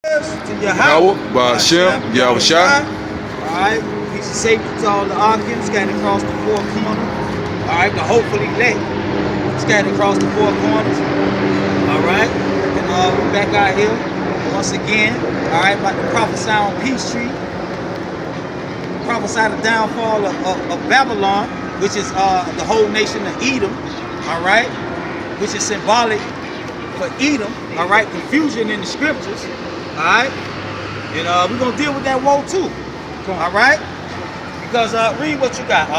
To your house. Ba'ashem, Yahushua. Alright, peace and safety to all the Arkans scattered across the four corners. Alright, the hopefully elect scattered across the four corners. Alright, and we're back out here once again. Alright, about to prophesy on Peachtree. Prophesy the downfall of Babylon, which is the whole nation of Edom. Alright, which is symbolic for Edom. Alright, confusion in the scriptures. Alright, and we're gonna deal with that woe too. Alright, because read what you got.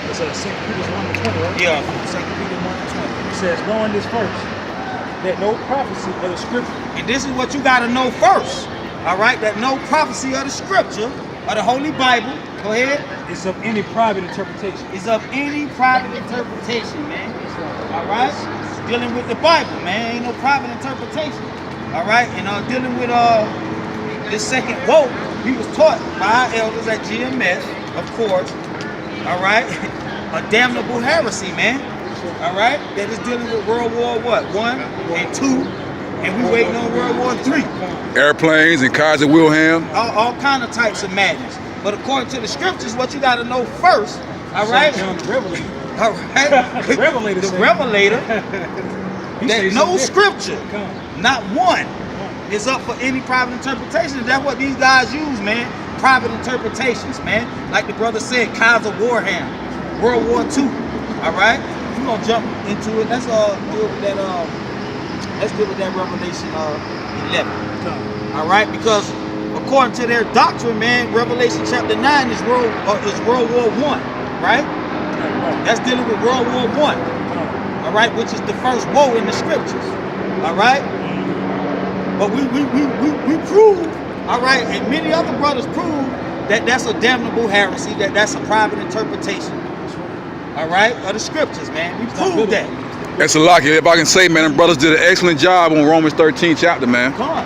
It says 2 Peter 1:20, right? Yeah, 2 Peter 1:20. It says, knowing this first, that no prophecy of the scripture. And this is what you gotta know first. Alright, that no prophecy of the scripture or the Holy Bible. Go ahead. Is of any private interpretation. Is of any private interpretation, man. Alright, dealing with the Bible, man. Ain't no private interpretation. All right, and dealing with this second woe, we was taught by our elders at GMS, of course. All right, a damnable heresy, man. All right, that is dealing with World War what, 1 and 2, and we waiting on World War 3. Airplanes and Kaiser Wilhelm. All kind of types of madness. But according to the scriptures, what you got to know first. All right. John the Revelator. All right. The Revelator. The Revelator. That no scripture, not one, is up for any private interpretation. That's what these guys use, man. Private interpretations, man. Like the brother said, Kaiser Wilhelm, World War II. All right, we're gonna jump into it. Let's deal with that. Let's deal with that Revelation 11. All right, because according to their doctrine, man, Revelation chapter 9 is World War I, right? That's dealing with World War I. All right, which is the first woe in the scriptures. All right, but we prove, all right, and many other brothers prove that that's a damnable heresy, that's a private interpretation. All right, of the scriptures, man. We prove that. That's a lot. If I can say, man, them brothers did an excellent job on Romans 13 chapter, man. Come on.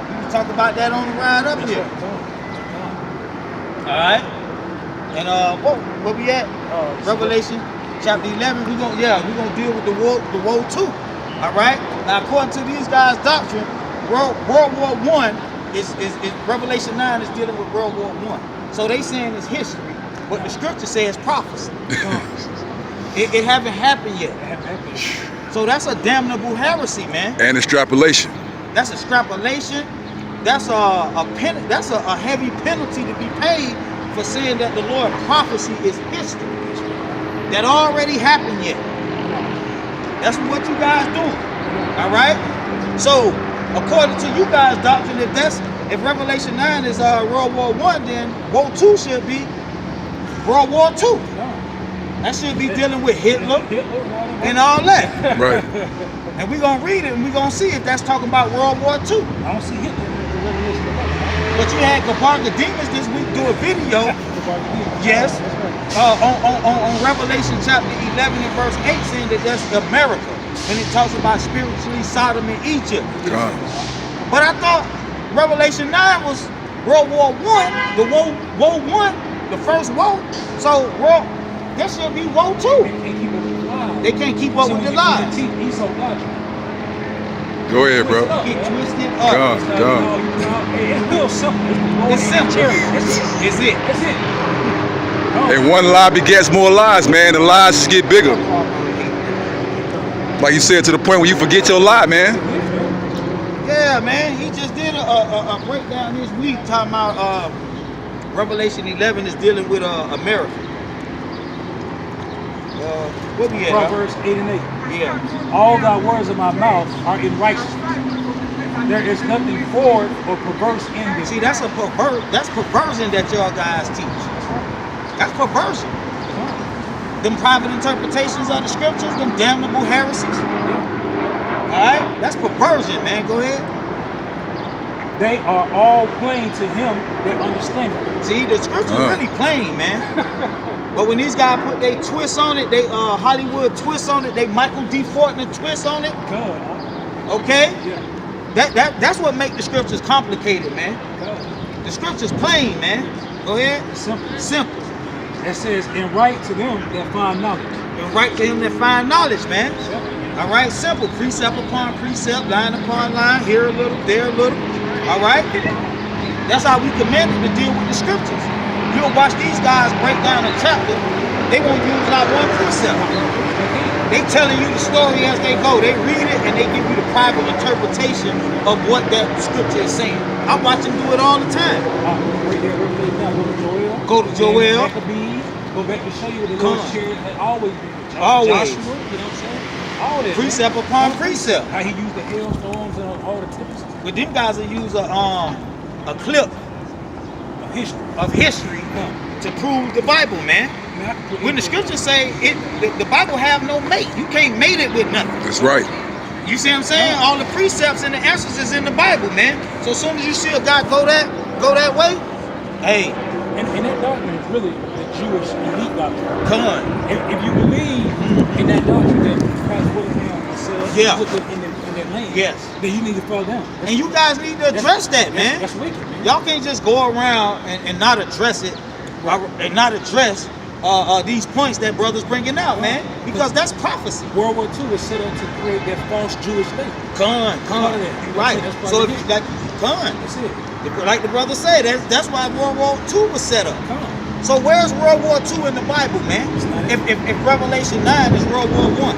We can talk about that on the ride up here. All right, and where we at? Revelation chapter 11. We're gonna deal with the woe too. All right. Now, according to these guys' doctrine, World War I is Revelation 9 is dealing with World War I. So they saying it's history, but the scripture says prophecy. It haven't happened yet. So that's a damnable heresy, man. And extrapolation. That's extrapolation. That's a heavy penalty to be paid for saying that the Lord prophecy is history. That already happened yet. That's what you guys doing. All right. So according to you guys' doctrine, if Revelation 9 is World War I, then Woe 2 should be World War II. That should be dealing with Hitler and all that. Right. And we're gonna read it and we're gonna see if that's talking about World War II. I don't see Hitler in the Revelation. But you had Gabarga Demons this week do a video. Yes. On Revelation chapter 11 and verse 8 saying that that's America. And it talks about spiritually Sodom and Egypt. God. But I thought Revelation 9 was World War I, the woe 1, the first woe. So there should be woe 2. They can't keep up with the lies. He's so logical. Go ahead, bro. Get twisted up. God. It's real simple. It's simple. It's it. That's it. And one lie begets more lies, man. The lies just get bigger. Like you said, to the point where you forget your lie, man. Yeah, man. He just did a breakdown this week talking about Revelation 11 is dealing with America. What we at? Proverbs 8 and 8. Yeah. All thy words of my mouth are in righteousness. There is nothing forward or perverse in this. See, that's perversion that y'all guys teach. That's perversion. Them private interpretations of the scriptures, them damnable heresies. Alright? That's perversion, man. Go ahead. They are all plain to him that understand it. See, the scriptures really plain, man. But when these guys put their twists on it, they Hollywood twists on it, they Michael D. Fortner twist on it. God. Okay? Yeah. That's what make the scriptures complicated, man. God. The scriptures plain, man. Go ahead. Simple. Simple. It says, and write to them that find knowledge. and right to him that find knowledge, man. All right, simple, precept upon precept, line upon line, here a little, there a little. All right, that's how we commanded to deal with the scriptures. You'll watch these guys break down a chapter, they won't use not one precept. They telling you the story as they go. They read it and they give you the private interpretation of what that scripture is saying. I watch them do it all the time. Go to Joel. Maccabees, go back to show you the Lord's chariots had always been with Always. Joshua, you know what I'm saying? All that. Precept upon precept. How he used the hailstones and all the tempests But them guys will use a clip of history. to prove the Bible, man. When the scriptures say it, the Bible have no mate. You can't mate it with nothing. That's right. You see what I'm saying? All the precepts and the answers is in the Bible, man. So as soon as you see a guy go that way, hey. And that doctrine is really the Jewish elite doctrine. Come on. If you believe in that doctrine that Christ Willingham himself Yeah. put in that land, Yes. then you need to fall down. And you guys need to address that, man. That's wicked, man. Y'all can't just go around and not address it, and not address these points that brothers bringing out, man, because that's prophecy. World War II was set up to create that false Jewish state. Con, right. That's So part if of you it. like, con, That's it. like the brother said, that's why World War II was set up. Come on. So where's World War II in the Bible, man? It's not If Revelation 9 is World War I,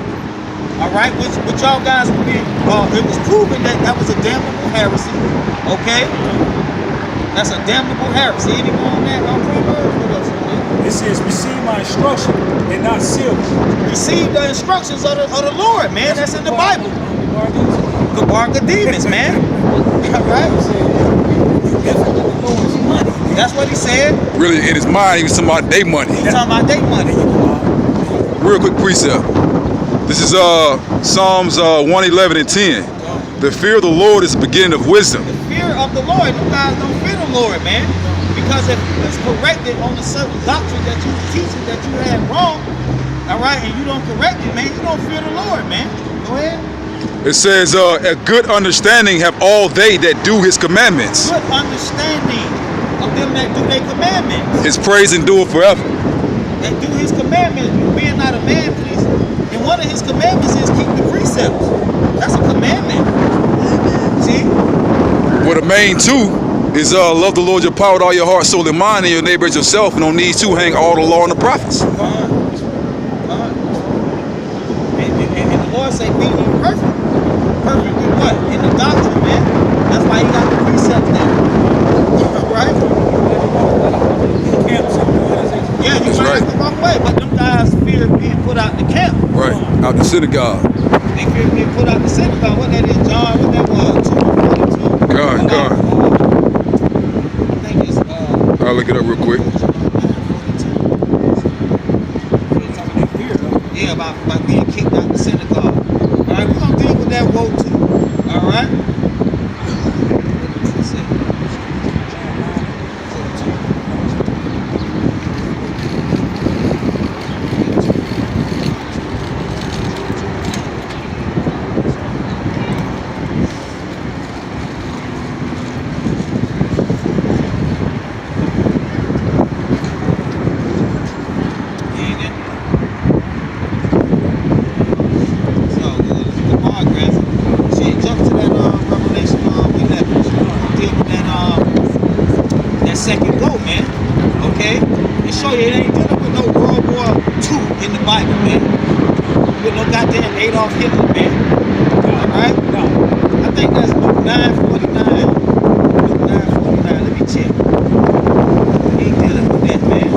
all right, which y'all guys would be, it was proven that was a damnable heresy. Okay, that's a damnable heresy. Any more on that? What else? It says, receive my instruction and not silver. Receive the instructions of the Lord, man. That's in the Bible. The bark of demons, man. All right. That's what he said. Really, in his mind, he was talking about their money. He's talking about their money. Real quick precept. This is Psalms 111 and 10. The fear of the Lord is the beginning of wisdom. The fear of the Lord. You guys don't fear the Lord, man. Because if it's corrected on a certain doctrine that you teaching that you had wrong, all right, and you don't correct it, man, you don't fear the Lord, man. Go ahead. It says, a good understanding have all they that do his commandments. Good understanding of them that do their commandments. His praise endure forever. That do his commandments, being not a man, please. And one of his commandments is keep the precepts. That's a commandment. See? Well, the main two is love the Lord your power with all your heart, soul, and mind, and your neighbor as yourself. And on these two hang all the law and the prophets. And the Lord say, be ye perfect. Perfect in what? In the doctrine, man. That's why he got the precepts there. Right? Yeah, you That's right the wrong way. But them guys fear being put out the camp. Right, out the synagogue. They fear being put out the synagogue. What that is, John? What that was? 2:42. God. I think it's I'll look it up real quick. Yeah, about being kicked out the synagogue. All right, we're gonna deal with that woe too. All right. Second go, man. Okay? And show you it ain't dealing with no World War II in the Bible, man. With no goddamn Adolf Hitler, man. Alright? No. I think that's Luke 9:49. Luke 9:49. Let me check. He ain't dealing with that, man.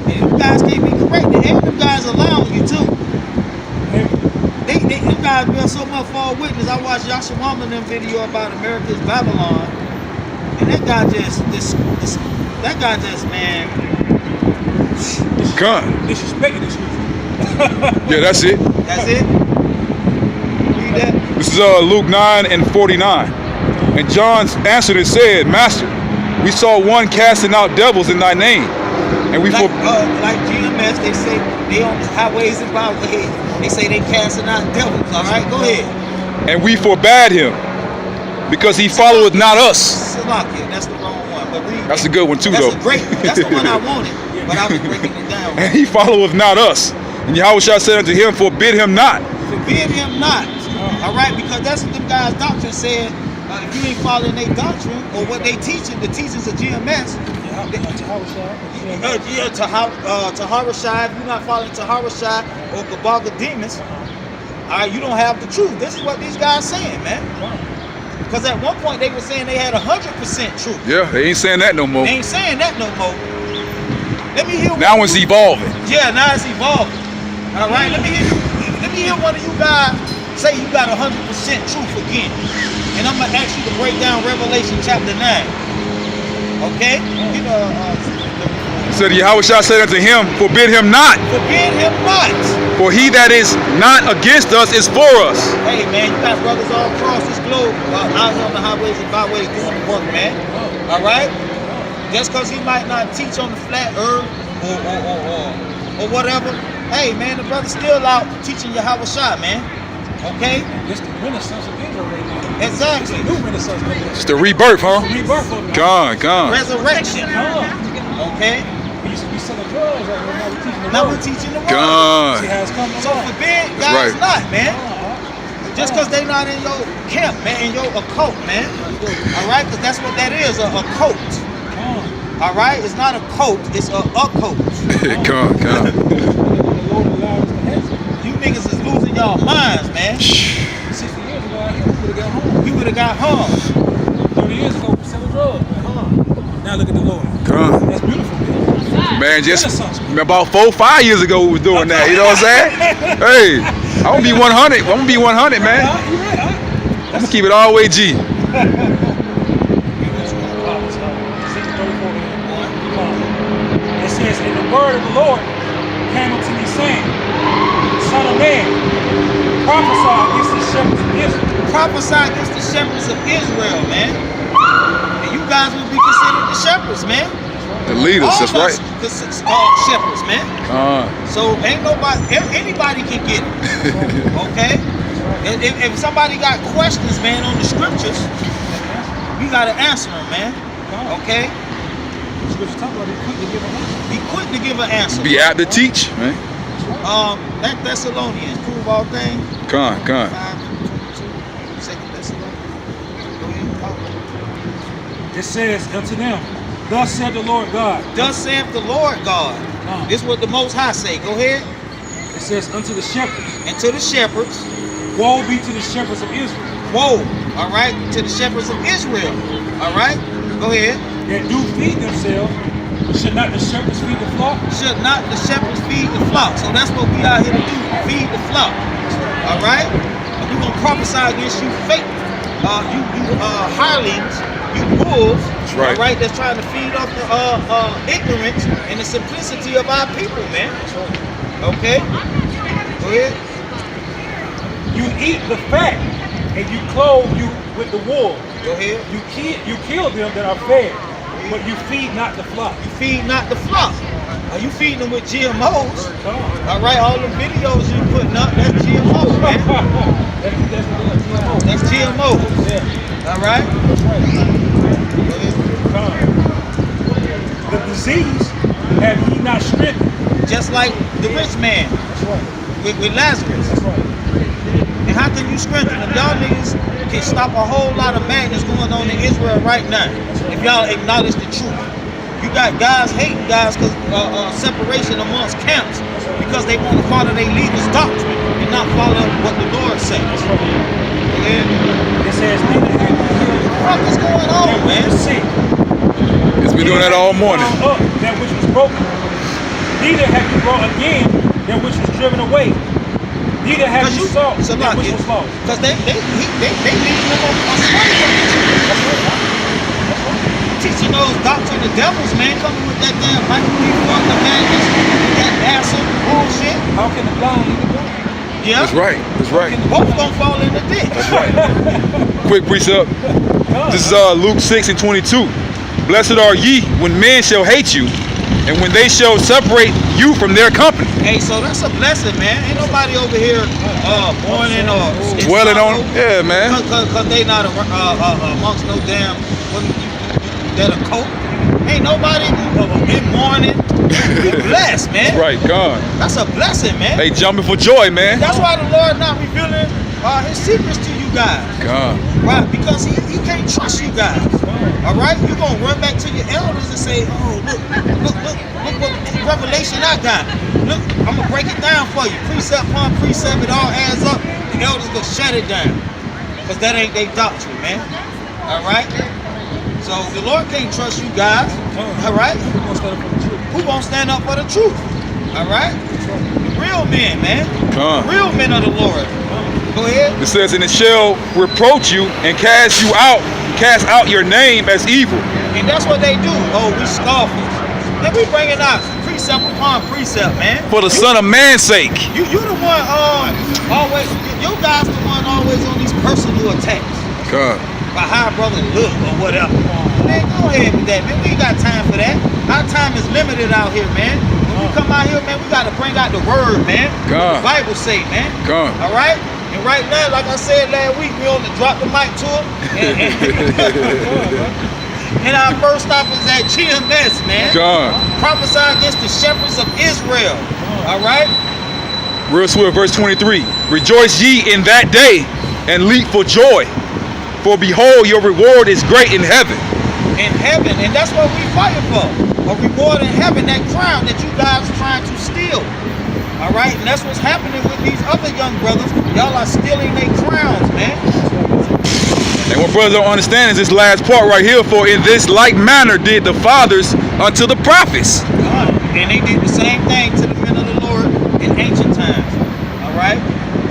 And you guys can't be corrected. And them guys allowing you too. Them guys been so much for a witness. I watched Yasha Wamba them video about America's Babylon. And that guy just, man. Gun. Disrespecting the scripture. Yeah, that's it. That's it? Read that. This is Luke 9 and 49. And John answered and said, Master, we saw one casting out devils in thy name. And we like GMS, they say they on the highways and byways. They say they casting out devils. All right, go ahead. And we forbade him, because he followeth not us. Salakia, that's the wrong one. But read. That's a good one too, that's though. That's the one I wanted. but I was breaking it down. And he followeth not us. And Yahushua said unto him, forbid him not. Forbid him not. All right, because that's what them guys' doctrine said. If you ain't following their doctrine or what they teaching, the teachings of GMS. Taharashai, if you're not following Taharashai or Gabaga demons, all right, you don't have the truth. This is what these guys saying, man. Because at one point they were saying they had 100% truth. Yeah, they ain't saying that no more. They ain't saying that no more. Let me hear. Now it's evolving. Yeah, now it's evolving. All right, let me hear one of you guys say you got 100% truth again, and I'm gonna ask you to break down Revelation chapter 9. Okay? So Yahushua said unto him, forbid him not. Forbid him not. For he that is not against us is for us. Hey man, you got brothers all across this globe out here on the highways and byways doing the work, man. All right? Just because he might not teach on the flat earth or whatever, hey man, the brother's still out teaching Yahushua, man. Okay? It's the Renaissance of Israel right now. Exactly. It's the new Renaissance of Israel. It's the rebirth, huh? Rebirth of it. Gone. Resurrection. Okay? We used to be selling drugs right Now now. we're teaching the word. Gone. See how it's coming So along? forbid guys right. not, man. Just because they not in your camp, man, in your occult, man. All right? Because that's what that is, a cult. All right? It's not a cult, it's a occult. Gone. The Lord allowed us to have it. You niggas is losing y'all minds, man. 60 years ago, we would have got home. You would have got hung. 30 years ago, we selling drugs. Now look at the Lord. Gone. That's beautiful, man. Man, just Renaissance, man. about 4-5 years ago we was doing that. You know what I'm saying? Hey, I'm gonna be 100. I'm gonna be 100, man. You're right, I'm gonna keep it all the way G. It says, and the word of the Lord came unto me, saying, Son of man, prophesy against the shepherds of Israel. Prophesy against the shepherds of Israel, man. And you guys will be considered the shepherds, man. The leaders, All that's of right. us called shepherds, man. So ain't anybody can get it. Okay? If somebody got questions, man, on the scriptures, we gotta answer them, man. Okay? Scripture talk about be quick to give an answer. Be quick to give an answer. Be apt to teach, man. That Thessalonians, prove all things. Gone. 5:22, 2 Thessalonians. Go ahead, talk. It says unto them, Thus said the Lord God. Thus saith the Lord God. This is what the Most High say. Go ahead. It says unto the shepherds, And to the shepherds, Woe be to the shepherds of Israel, woe, all right, to the shepherds of Israel. All right, go ahead. that do feed themselves. Should not the shepherds feed the flock? Should not the shepherds feed the flock? So that's what we out here to do, feed the flock. All right? And we're going to prophesy against you fake, you hirelings, you wolves, right. all right, that's trying to feed off the ignorance and the simplicity of our people, man. Okay? Go ahead. You eat the fat, and you clothe you with the wool. Go ahead. You kill them that are fed, but you feed not the flock. You feed not the flock. Are you feeding them with GMOs? Come on. All right, all the videos you putting up, that's GMOs, man. That's GMOs. Yeah. All right? That's right. Go ahead. Come on. The disease have ye not strengthened. Just like the rich man That's right. with Lazarus. That's right. And how can you strengthen them? Y'all niggas can stop a whole lot of madness going on in Israel right now if y'all acknowledge the truth. You got guys hating guys because separation amongst camps because they want to follow their leaders' doctrine and not follow what the Lord says. That's right. Yeah. It says, neither have you healed What is going on, that which man? was sick. It's been doing that all morning. Up that which was broken. Neither have you brought again that which was driven away. Neither have you sought that which was lost. Because they leading them astray from the truth. That's right. Teaching those doctrine of devils, man, coming with that damn Michael B. Jordan madness, that acid bullshit. How can the blind lead the blind? Yeah. That's right. That's right. Both gonna fall in the ditch. That's right. Quick precept. This is Luke 6:22. Blessed are ye when men shall hate you, and when they shall separate you from their company. Hey, so that's a blessing, man. Ain't nobody over here mourning or Dwelling on, yeah, man. Cause they not amongst no damn that a cult. Ain't nobody in mourning. We blessed, man. Right, God. That's a blessing, man. They jumping for joy, man. That's why the Lord not revealing his secrets to you guys. God. Right? Because he can't trust you guys. All right? You're going to run back to your elders and say, oh, look what revelation I got. Look, I'm going to break it down for you. Precept upon precept, it all adds up. The elders going to shut it down. Because that ain't their doctrine, man. All right? So the Lord can't trust you guys. All right? Who gonna stand up for the truth? All right? The real men, man. Come. The real men of the Lord. Go ahead. It says, and it shall reproach you and cast out your name as evil. And that's what they do. Oh, we scoffers. Then we bringing out precept upon precept, man. For the Son of Man's sake. You the one always. Your guys the one always on these personal attacks. God. By how brother look or whatever. Man, go ahead with that, man. We ain't got time for that. Our time is limited out here, man. When we come out here, man, we got to bring out the word, man. God. The Bible say, man. God. All right? And right now, like I said last week, we only dropped the mic to him. And our first stop is at GMS, man. God. Prophesy against the shepherds of Israel. All right? Real swift, verse 23. Rejoice ye in that day and leap for joy. For behold, your reward is great in heaven. In heaven, and that's what we fighting for. A reward in heaven, that crown that you guys are trying to steal. All right, and that's what's happening with these other young brothers. Y'all are stealing their crowns, man. And what brothers don't understand is this last part right here. For in this like manner did the fathers unto the prophets. And they did the same thing to the men of the Lord in ancient times. All right,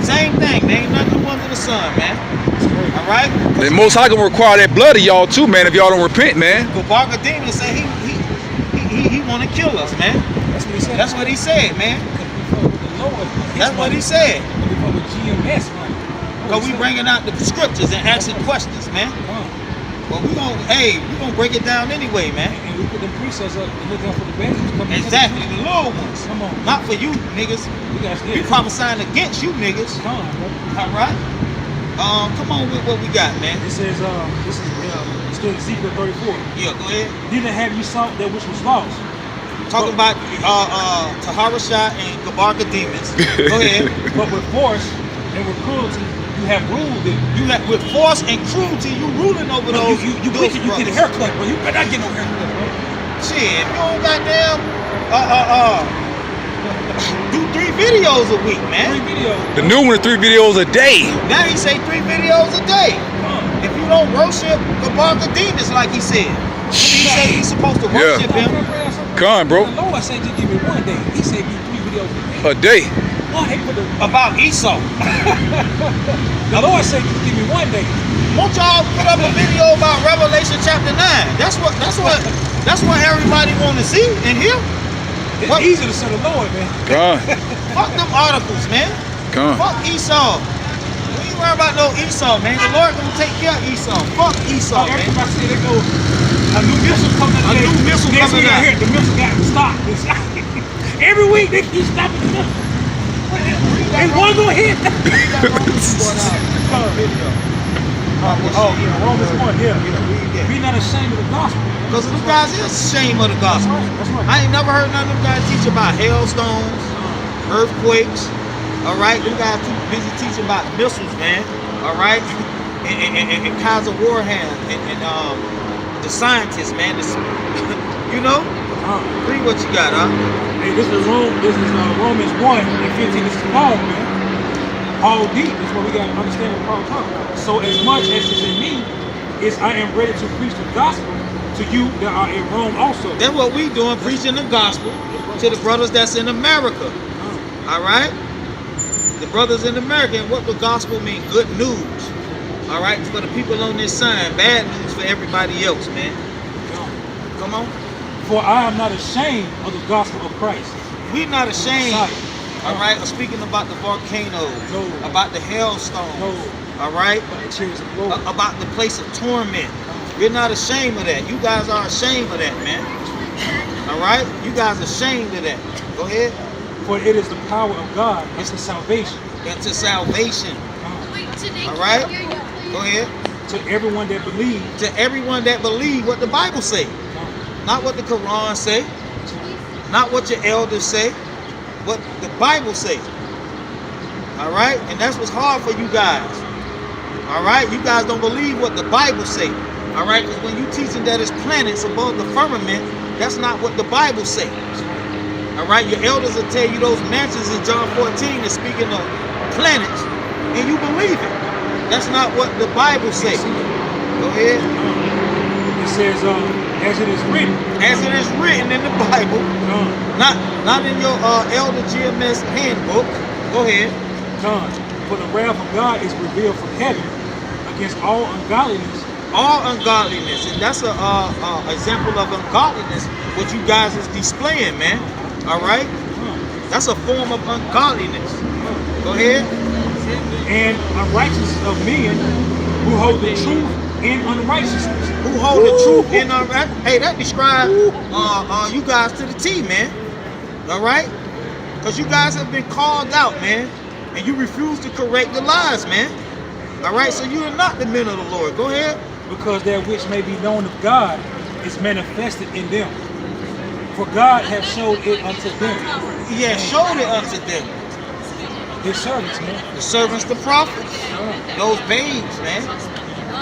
same thing. They ain't nothing new under the sun, man. All right. The Most High gonna require that blood of y'all too, man. If y'all don't repent, man. But Barker Demon said he want to kill us, man. That's what he said. That's what he said, man. That's what he said. With GMS, man. Cause we bringing out the scriptures and asking questions, man. But we gonna break it down anyway, man. And we put the precepts up and look out for the bad ones coming. Exactly, the little ones. Come on. Not for you niggas. We prophesying against you niggas. Come on, bro. All right. Come on with what we got, man. It says, this is still Ezekiel 34. Yeah, go ahead. Neither have you sought that which was lost. Talking about Taharashah and Gabarka demons. Go ahead. But with force and with cruelty, you have ruled it. You have with force and cruelty, you ruling over those. You those wicked, you get a haircut, bro. You better not get no haircut, bro. Shit, if you don't goddamn do 3 videos a week, man. 3 videos. The new one is 3 videos a day. Now he say 3 videos a day. If you don't worship Gabarka demons like he said. He said he's supposed to worship him. Come on, bro. The Lord said just give me 1 day. He said give me 3 videos a day. A day. Lord, they put the, About Esau. the Lord said just give me 1 day. Won't y'all put up a video about Revelation chapter 9? That's what everybody want to see and hear. It's What? easy to serve the Lord, man. Come on. Fuck them articles, man. Come on. Fuck Esau. We ain't worry about no Esau, man. The Lord gonna take care of Esau. Fuck Esau, man. Everybody say they go, a new missile coming A new missile Next coming week I out. hear the missile got to stop. Every week they keep stopping the missile. And one gonna hit. Oh, yeah, Romans 1, yeah. Be not ashamed of the gospel. Because them guys is ashamed of the gospel. That's right. I ain't never heard none of them guys teach about hailstones, earthquakes. All right, them guys too busy teaching about missiles, man. All right, and Kaiser Warham and the scientists, man. You know, read what you got, huh? Hey, this is Romans 1 and 15. This is Paul, man. Paul deep. This is what we got to understand what Paul talking about. So as much as is in me, is I am ready to preach the gospel to you that are in Rome also. That's what we doing, preaching the gospel to the brothers that's in America. All right, the brothers in America. And what the gospel mean? Good news. All right, for the people on this side. Bad news for everybody else, man. Come on. For I am not ashamed of the gospel of Christ. We're not ashamed. All right, of speaking about the volcanoes, No. about the hailstones. No. All right, By the chariots of glory. about the place of torment. We're not ashamed of that. You guys are ashamed of that, man. All right, you guys are ashamed of that. Go ahead. For it is the power of God unto salvation. Into salvation. All right. Go ahead. To everyone that believes. To everyone that believe what the Bible say. Not what the Quran say. Not what your elders say. What the Bible say. All right? And that's what's hard for you guys. All right? You guys don't believe what the Bible say. All right? Because when you teaching that it's planets above the firmament, that's not what the Bible say. All right? Your elders will tell you those mansions in John 14 is speaking of planets, and you believe it. That's not what the Bible says. Go ahead. It says, as it is written. As it is written in the Bible, not in your Elder GMS handbook. Go ahead. For the wrath of God is revealed from heaven against all ungodliness. All ungodliness, and that's a example of ungodliness what you guys is displaying, man. All right, that's a form of ungodliness. Go ahead. And unrighteousness of men who hold the truth in unrighteousness. Who hold the truth in unrighteousness? Hey, that describes you guys to the T, man. All right, because you guys have been called out, man, and you refuse to correct the lies, man. All right, so you are not the men of the Lord. Go ahead. Because that which may be known of God is manifested in them. For God hath showed it unto them. He has showed it unto them. His servants, man. The servants, the prophets, those babes, man.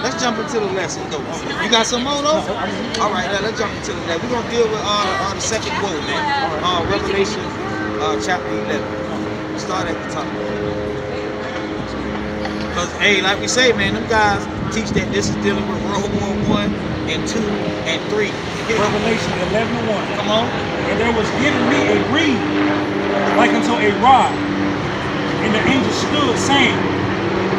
Let's jump into the lesson, though. You got some more, though? All right, let's jump into the lesson. We're going to deal with the second woe, man. Revelation chapter 11. Start at the top. Because, hey, like we say, man, them guys teach that this is dealing with World War I and II and III. Revelation 11:1. Come on. And there was given me a reed like unto a rod. And the angel stood, saying,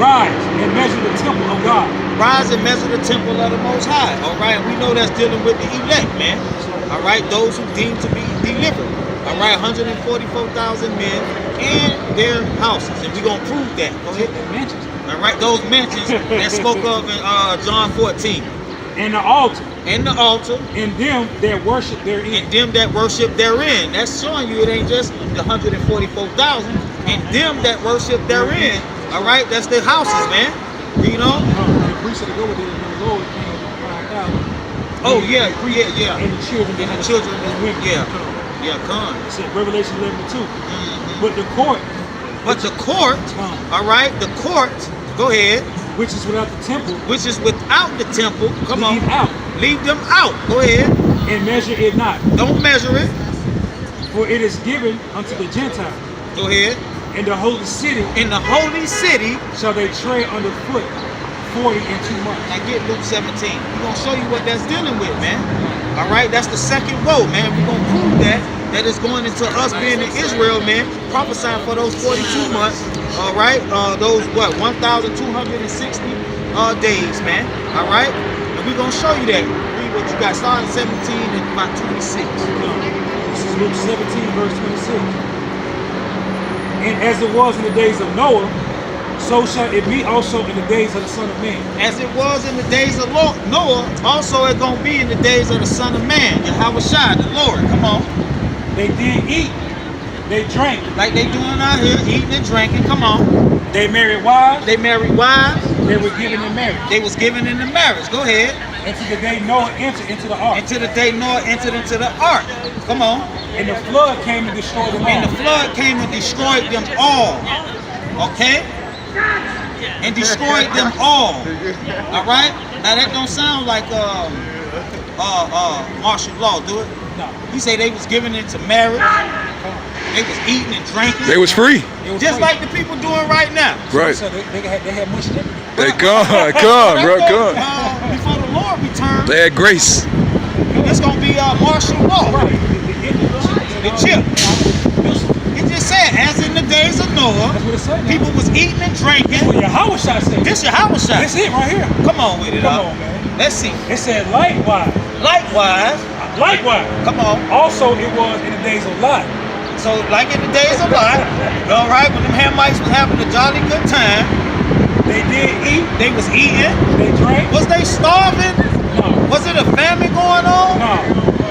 Rise and measure the temple of God. Rise and measure the temple of the Most High. All right, we know that's dealing with the elect, man. All right, those who deemed to be delivered. All right, 144,000 men and their houses. And we're going to prove that. Go ahead. All right, those mansions that spoke of in John 14. And the altar. And the altar. And them that worship therein. And them that worship therein. That's showing you it ain't just the 144,000. And them that worship therein. All right, that's their houses, man. You know? The priests of the Lord, the Lord came to 5,000. Oh, yeah. And the children. And the children and women. Yeah. Yeah, come. It said Revelation 11:2. Mm-hmm. But the court. But the court, all right, the court, go ahead. Which is without the temple. Which is without the temple. Come on. Out. Leave them out. Go ahead. And measure it not. Don't measure it. For it is given unto the Gentiles. Go ahead. In the holy city. In the holy city. Shall they tread underfoot 40 and 2 months. Now get Luke 17. We're going to show you what that's dealing with, man. All right, that's the second woe, man. We're going to prove that it's going into us being in Israel, man, prophesying for those 42 months, all right? Those, 1,260 days, man, all right? And we're going to show you that. Read what you got. Start at 17 and about 26. This is Luke 17, verse 26. And as it was in the days of Noah, so shall it be also in the days of the Son of Man. As it was in the days of Noah, also it's going to be in the days of the Son of Man. Yahweh Shai, the Lord. Come on. They did eat. They drank. Like they doing out here, eating and drinking. Come on. They married wives. They married wives. They were given in marriage. They was given in the marriage. Go ahead. Until the day Noah entered into the ark. Until the day Noah entered into the ark. Come on. And the flood came and destroyed them all. And the flood came and destroyed them all. Okay? And destroyed them all. All right? Now that don't sound like martial law, do it? No. He say they was giving into marriage. They was eating and drinking. They was free. Just like the people doing right now. Right. So they had much liberty. They come, bro, come. Before the Lord returns, They had grace. it's gonna be martial law. Right. The chip. It just said, as in the days of Noah, That's what it said. people was eating and drinking. What Yahweh Shai said. This Yahweh Shai. That's it right here. Come on with it, Come on, man. Let's see. It said likewise. Likewise, come on. Also it was in the days of Lot. So, like in the days of Lot, all right, when them Hamites was having a jolly good time, They did eat. they was eating. They drank. Was they starving? No. Was it a famine going on? No.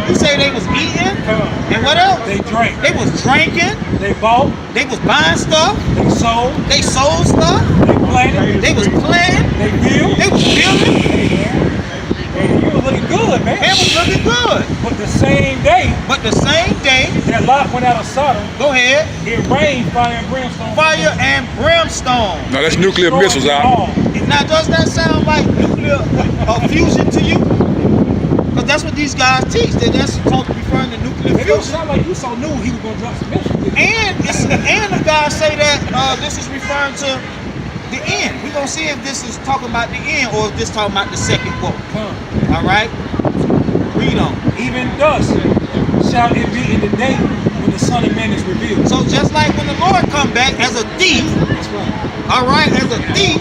You say they was eating? Come on. And what else? They drank. They was drinking. They bought. They was buying stuff. They sold. They sold stuff. They planted. They was planting. They built. They was building. And you were looking good, man. It was looking good. But the But the same day, that Lot went out of Sodom, go ahead, it rained fire and brimstone. fire and brimstone. No, that's nuclear Destroyed missiles, them out. all. Now, does that sound like nuclear fusion to you? Because that's what these guys teach. That's referring to nuclear It don't fusion. sound like you so knew he was gonna drop some missiles. And the guys say that this is referring to the end. We're gonna see if this is talking about the end or if this talking about the second woe. Come. All right, read on. Even thus shall it be in the day when the Son of Man is revealed. So just like when the Lord come back as a thief, That's right. all right, as a thief,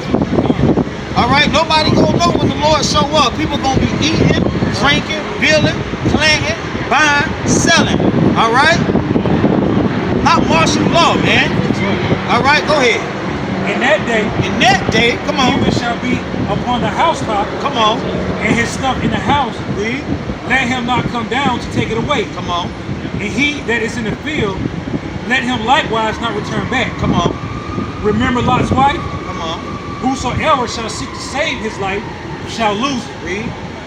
all right, nobody gonna know when the Lord show up. People gonna be eating, drinking, building, planting, buying, selling. All right, not martial law, man. All right, go ahead. In that day, In that day, come on, even shall be upon the housetop, come on, and his stuff in the house. read, Let him not come down to take it away. come on, And he that is in the field, let him likewise not return back. come on, Remember Lot's wife? come on, Whosoever shall seek to save his life shall lose it. read,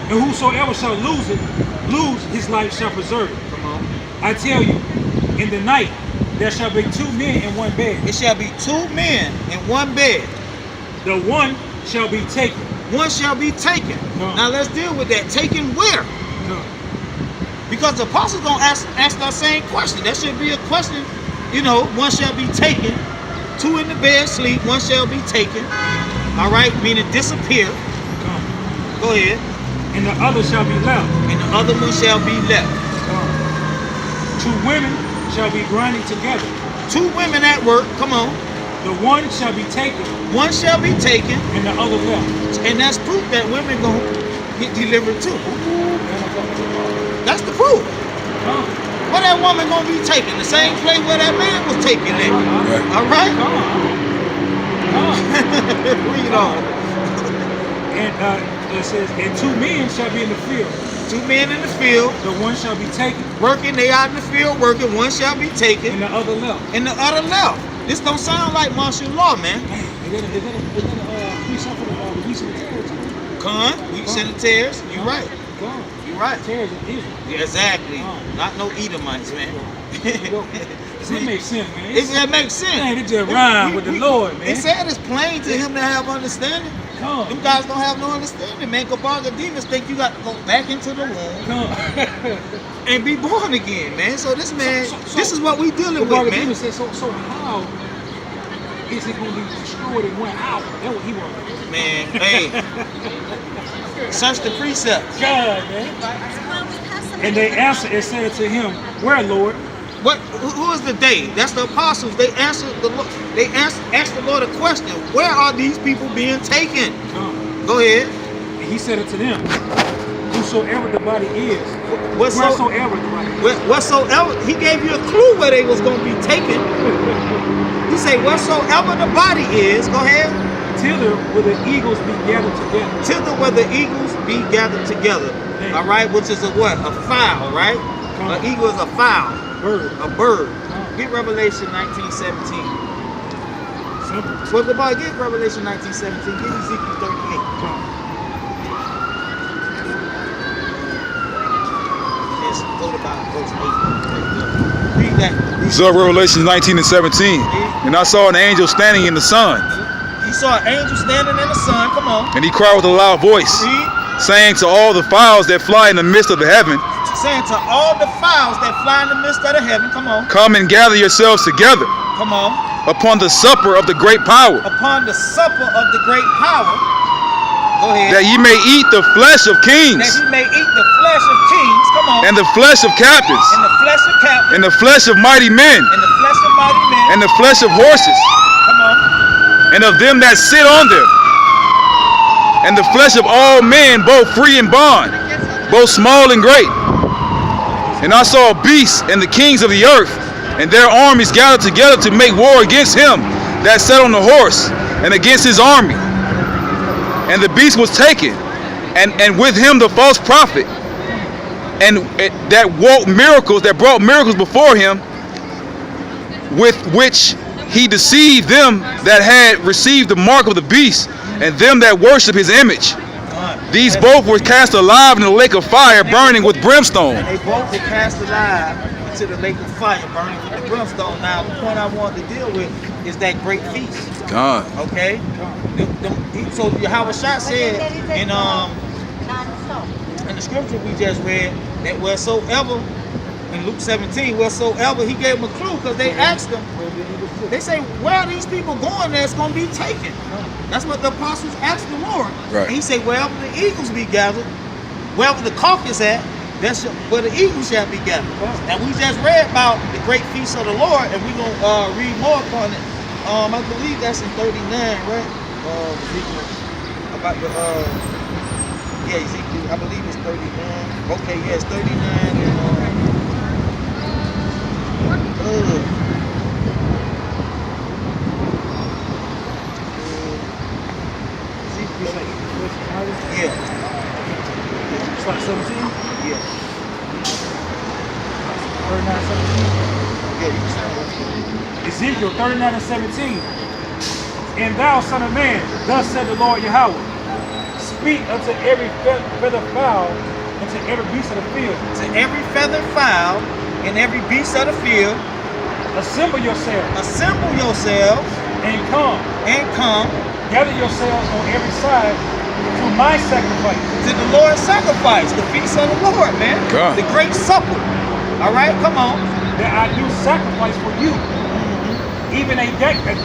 And whosoever shall lose his life shall preserve it. come on. I tell you, in the night there shall be two men in one bed. It shall be two men in one bed. The one shall be taken. One shall be taken. No. Now let's deal with that. Taken where? No. Because the apostles gonna ask that same question. That should be a question. You know, one shall be taken. Two in the bed sleep. One shall be taken. All right, meaning disappear. Come. Go ahead. And the other shall be left. And the other one shall be left. Come. Two women shall be grinding together. Two women at work. Come on. The one shall be taken, One shall be taken, and the other left. and that's proof that women gonna get delivered too. That's the proof. Come. Where that woman gonna be taken? The same place where that man was taken at. Right. All right. Come. Come. Read on. And it says, and two men shall be in the field. Two men in the field The one shall be taken, working. They out in the field working. One shall be and taken, the other left. and the other left. This don't sound like martial law, man. Is that a precept for the recent territory? Con, we sanitarians. You right. Come. You right. Tears in Israel. Yeah, exactly. Not no Edomites, man. It makes sense, man. That makes sense. Man, it just rhyme with the Lord, man. It said it's plain to him to have understanding. Come. Them guys don't have no understanding, man. Kabaga demons think you got to go back into the womb Come. and be born again, man. So this man, So- this is what we dealing with, man. Said, so how is it going to be destroyed in 1 hour? That's what he wanted. Man, hey, search the precepts. God, man. And they answered and said to him, where, Lord? What? Who is the they? That's the apostles. They answered the Lord. They asked the Lord a question. Where are these people being taken? Come. Go ahead. And he said unto them, whosoever the body is, Whatsoever. wheresoever the body is. Whatsoever. He gave you a clue where they was going to be taken. He said, whatsoever the body is. Go ahead. Thither will the eagles be gathered together. Thither where the eagles be gathered together. All right, which is a what? A fowl, right? An eagle is a fowl, Bird. a bird. Get Revelation 19:17. Simple. Well, the boy, get Revelation 19:17. Get Ezekiel 38. Come. Just go to about verse 8. Read that. So Revelation 19 and 17. And I saw an angel standing in the sun, You saw an angel standing in the sun. Come on. and he cried with a loud voice, Read. saying to all the fowls that fly in the midst of the heaven, Saying to all the fowls that fly in the midst of the heaven. Come on. come and gather yourselves together Come on. upon the supper of the great power, Upon the supper of the great power. Go ahead. that ye may eat the flesh of That kings, he may eat the flesh of kings. Come on. and the flesh of captains, And the flesh of captains. and the flesh of mighty men, And the flesh of mighty men. and the flesh of horses, Come on. and of them that sit on them, and the flesh of all men, both free and bond, both small and great. And I saw beasts and the kings of the earth, and their armies gathered together to make war against him that sat on the horse, and against his army. And the beast was taken, and with him the false prophet, and that worked miracles, that brought miracles before him, with which he deceived them that had received the mark of the beast, and them that worship his image. These both were cast alive in the lake of fire, burning with brimstone. And they both were cast alive into the lake of fire, burning with the brimstone. Now, the point I want to deal with is that great feast. God. Okay? So Yahweh Shah said in the scripture we just read that wheresoever, in Luke 17, wheresoever, he gave them a clue because they asked him, they say, where are these people going that's going to be taken? That's what the apostles asked the Lord. Right. And he said, wherever the eagles be gathered, wherever the carcass at, that's where the eagles shall be gathered. Now we just read about the great feast of the Lord, and we're going to read more upon it. I believe that's in 39, right? Ezekiel, about the, yeah, Ezekiel, I believe it's 39. Okay, yeah, it's 39. Yeah. It's like 17? Yeah. 39, 17. Yeah, you can say Ezekiel 39 and 17. And thou, son of man, thus said the Lord Yahweh, speak unto every feather fowl, and to every beast of the field. to every feathered fowl and every beast of the field, Assemble yourselves assemble yourselves and come. and come Gather yourselves on every side to my sacrifice. to the Lord's sacrifice, the feast of the Lord, man. God. The great supper. All right, come on. That I do sacrifice for you. Even a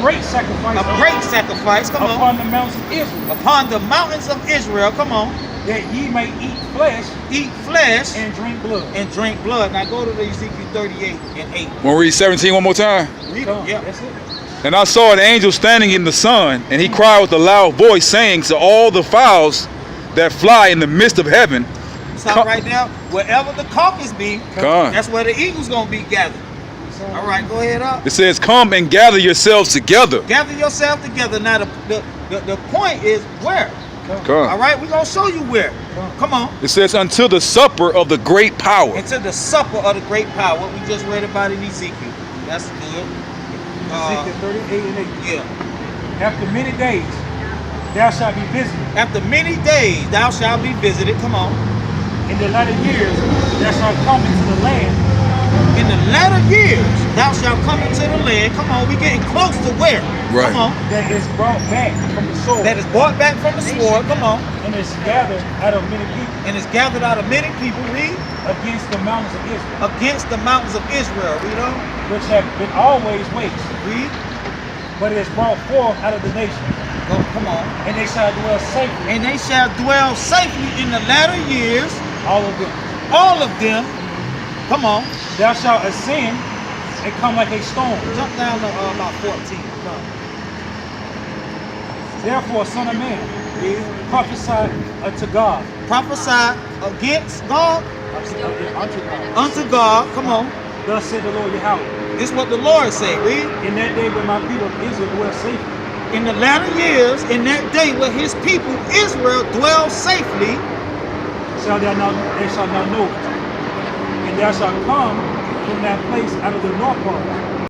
great sacrifice A great sacrifice, come on. upon the mountains of Israel. Upon the mountains of Israel, come on. That ye may eat flesh Eat flesh and drink blood. and drink blood. Now go to the Ezekiel 38 and 8. Want to read 17 one more time? Read Come, it. Yeah. that's it. And I saw an angel standing in the sun, and he cried with a loud voice, saying to all the fowls that fly in the midst of heaven, Stop right now. Wherever the carcass be, Come. that's where the eagles gonna be gathered. All right, go ahead up. it says, come and gather yourselves together. Gather yourself together. Now the point is where. All Come. right, we're gonna show you where. Come on. It says, until the supper of the great power. Into the supper of the great power. What we just read about in Ezekiel. That's good. Ezekiel 38 and 8. Yeah. After many days, thou shalt be visited. After many days thou shalt be visited. Come on. In the latter years, thou shalt come into the land. In the latter years thou shalt come into the land. Come on, we getting close to where? Right. Come on. That is brought back from the sword. That is brought back from the sword. Come on. and is gathered out of many people. And is gathered out of many people. Read. Against the mountains of Israel. Against the mountains of Israel. Read on. Which have been always waste. Read. But it is brought forth out of the nation. Go, come on. And they shall dwell safely. And they shall dwell safely in the latter years. All of them. All of them. Come on. Thou shalt ascend and come like a storm. Jump down to about 14. Come. Therefore, son of man, Read. prophesy unto God. Prophesy against God. Unto God. Unto God. Come on. Thus said the Lord Yahweh. This is what the Lord say. Read. In that day when my people of Israel dwell safely, In the latter years, in that day where his people Israel dwell safely, they shall not know it. And thou shalt come from that place out of the north part,